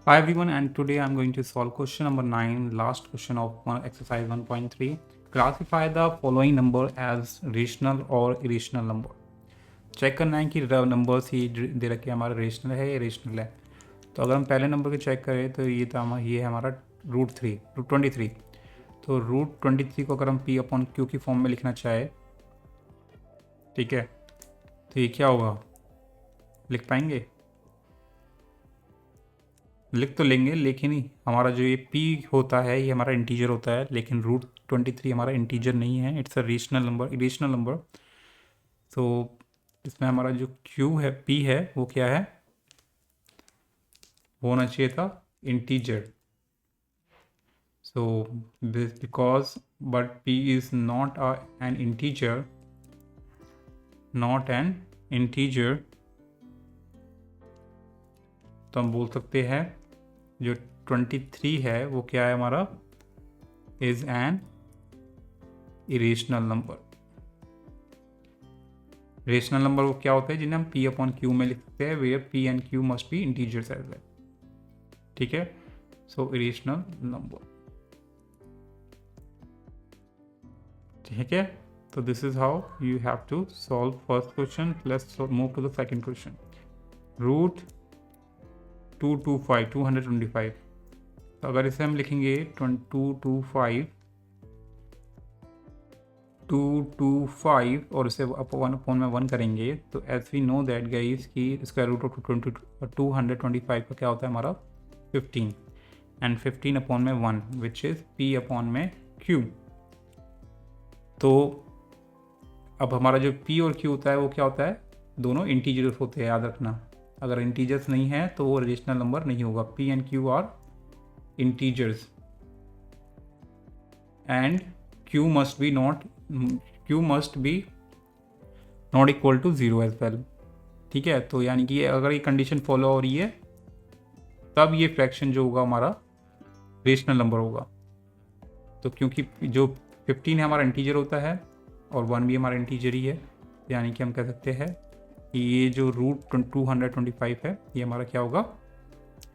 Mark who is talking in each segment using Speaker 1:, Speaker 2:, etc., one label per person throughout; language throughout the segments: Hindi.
Speaker 1: Hi everyone, and today I'm going to solve question number 9, last question of exercise 1.3. Classify the following number as rational or irrational number. Check करना है कि नंबर्स ही दे रखे हमारा रेशनल है या इरेशनल है। तो अगर हम पहले नंबर को चेक करें तो ये है हमारा √23। तो √23 को अगर हम P अपॉन Q की फॉर्म में लिखना चाहे, ठीक है, तो ये क्या होगा, लिख पाएंगे? लिख तो लेंगे, लेकिन हमारा जो ये p होता है ये हमारा इंटीजर होता है, लेकिन √23 हमारा इंटीजर नहीं है, it's a rational number, irrational number. तो इसमें हमारा जो q है, p है, वो क्या है, वो होना चाहिए था integer. So because but p is not an integer, तो हम बोल सकते हैं जो 23 है वो क्या है हमारा, is an irrational number. Rational number वो क्या होते हैं जिन्हें हम p अपॉन क्यू में लिख सकते हैं, where p and q must be integers as well. ठीक है, सो इरेशनल नंबर। ठीक है, तो this is how you have to solve first question. Let's move to the second question. √225 तो अगर इसे हम लिखेंगे 225 और इसे वन अपॉन में 1 करेंगे, तो as we know that guys की स्क्वायर रूट ऑफ 225 का क्या होता है हमारा 15, एंड 15 अपॉन में 1 विच इज़ p अपॉन में q। तो अब हमारा जो p और q होता है वो क्या होता है, दोनों इंटीजर्स होते हैं, याद रखना। अगर इंटीजर्स नहीं है तो वो रेशनल नंबर नहीं होगा। p and q are integers and q must be not equal to 0 as well. ठीक है, तो यानी कि अगर ये कंडीशन फॉलो हो रही है तब ये फ्रैक्शन जो होगा हमारा रेशनल नंबर होगा। तो क्योंकि जो 15 है हमारा इंटीजर होता है और 1 भी हमारा इंटीजर ही है, यानी कि हम कह सकते हैं कि ये जो √225 है ये हमारा क्या होगा,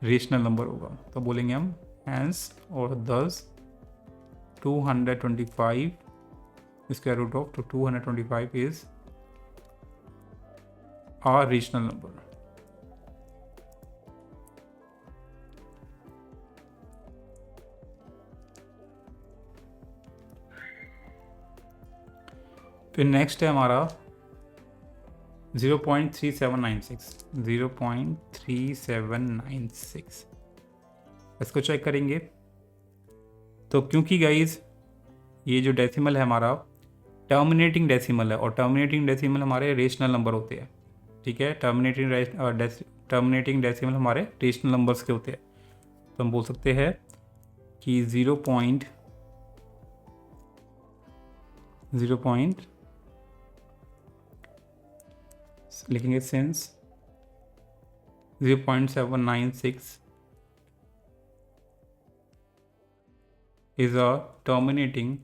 Speaker 1: रेशनल नंबर होगा। तो बोलेंगे हम हैंस और thus 225 square root of 225 is a rational number। फिर नेक्स्ट है हमारा 0.3796। इसको चेक करेंगे तो क्योंकि गाइज ये जो डेसिमल है हमारा टर्मिनेटिंग डेसिमल है और टर्मिनेटिंग डेसिमल हमारे रेशनल नंबर होते हैं। ठीक है, टर्मिनेटिंग डेसिमल हमारे रेशनल नंबर्स के होते हैं। तो हम बोल सकते हैं कि 0. लिखेंगे since 0.796 is a terminating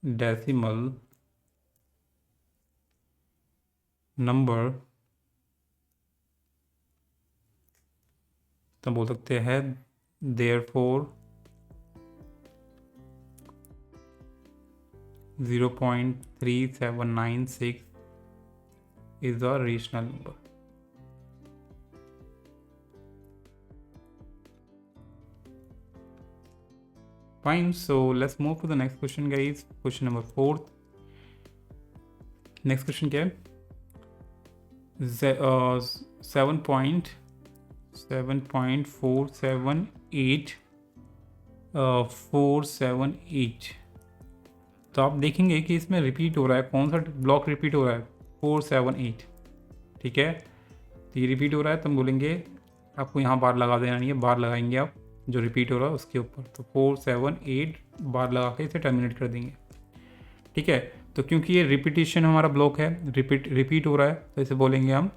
Speaker 1: decimal number, तो बोल सकते हैं therefore 0.3796 is a rational number। Fine, so let's move to the next question guys। Question number 4। Next question क्या है, 7.478 तो आप देखेंगे कि इसमें रिपीट हो रहा है, कौन सा ब्लॉक रिपीट हो रहा है, 478। ठीक है, तो ये रिपीट हो रहा है तो हम बोलेंगे आपको यहाँ बार लगा देना नहीं है, बार लगाएंगे आप जो रिपीट हो रहा है उसके ऊपर, तो 478 बार लगा के इसे टर्मिनेट कर देंगे। ठीक है, तो क्योंकि ये रिपीटिशन हमारा ब्लॉक है, रिपीट हो रहा है, तो इसे बोलेंगे हम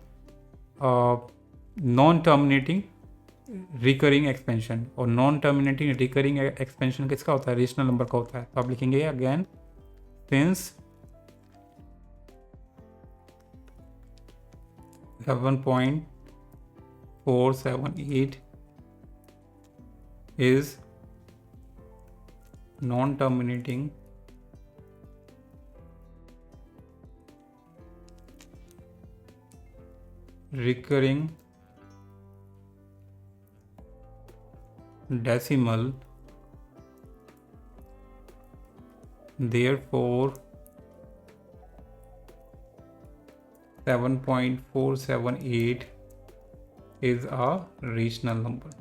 Speaker 1: नॉन टर्मिनेटिंग रिकरिंग एक्सपेंशन। और नॉन टर्मिनेटिंग रिकरिंग एक्सपेंशन किसका होता है, रेशनल नंबर का होता है। तो आप लिखेंगे again since 7.478 is non-terminating recurring decimal, therefore 7.478 is a rational number.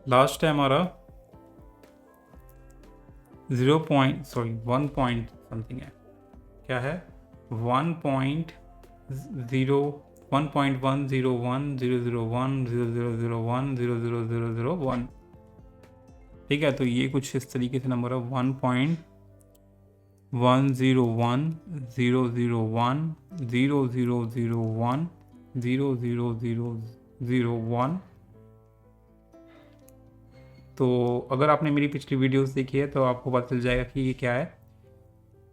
Speaker 1: Last है हमारा 1 पॉइंट समथिंग है, क्या है 1.10100100100010001, ठीक है। तो ये कुछ इस तरीके से नंबर है 1.101000100010001। तो अगर आपने मेरी पिछली वीडियोस देखी है तो आपको पता चल जाएगा कि ये क्या है।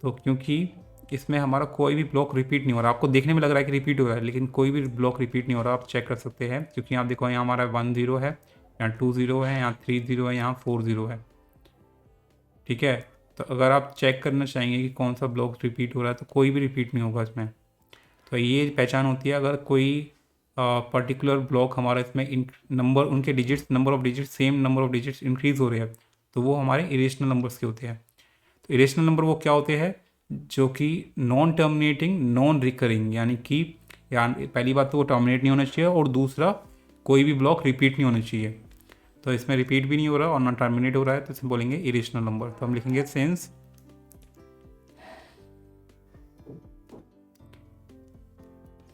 Speaker 1: तो क्योंकि इसमें हमारा कोई भी ब्लॉक रिपीट नहीं हो रहा, आपको देखने में लग रहा है कि रिपीट हो रहा है, लेकिन कोई भी ब्लॉक रिपीट नहीं हो रहा, आप चेक कर सकते हैं। क्योंकि आप देखो यहाँ हमारा 1 0 है, यहाँ 2 0 है, यहाँ 3 0 है, यहाँ 4 0 है, ठीक है। तो अगर आप चेक करना चाहेंगे कि कौन सा ब्लॉक रिपीट हो रहा है, तो कोई भी रिपीट नहीं होगा इसमें। तो ये पहचान होती है अगर कोई पर्टिकुलर ब्लॉक हमारा इसमें नंबर उनके digits number of digits same number of digits increase हो रहे हैं, तो वो हमारे इरेशनल नंबर्स के होते हैं। तो इरेशनल नंबर वो क्या होते हैं जो कि नॉन टर्मिनेटिंग नॉन रिकरिंग, यानी कि पहली बात तो वो टर्मिनेट नहीं होना चाहिए और दूसरा कोई भी ब्लॉक रिपीट नहीं होना चाहिए। तो इसमें रिपीट भी नहीं हो रहा और नॉन टर्मिनेट हो रहा है, तो इसमें बोलेंगे इरेशनल नंबर। तो हम लिखेंगे सिंस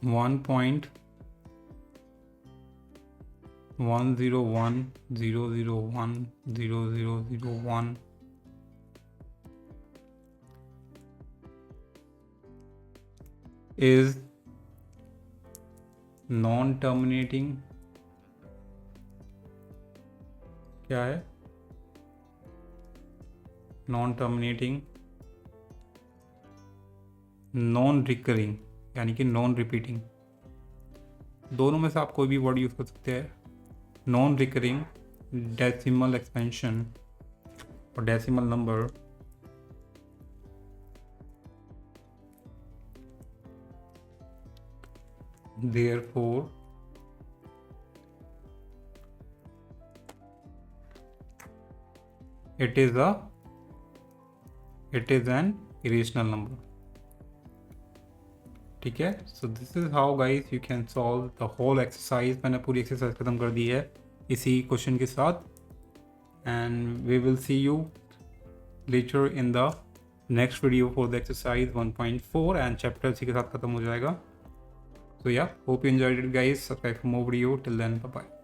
Speaker 1: 1.10100100001 is non-terminating, क्या है non-terminating non-recurring, यानी कि नॉन रिपीटिंग। दोनों में से आप कोई भी वर्ड यूज कर सकते हैं। नॉन रिकरिंग डेसिमल एक्सपेंशन और decimal number therefore it is an irrational number, ठीक है। So this is how guys you can solve the whole exercise. मैंने पूरी एक्सरसाइज खत्म कर दी है इसी क्वेश्चन के साथ, and we will see you later in the next video for the exercise 1.4 and chapter इसी के साथ खत्म हो जाएगा। So yeah, hope you enjoyed it guys. Subscribe for more video. Till then, bye bye.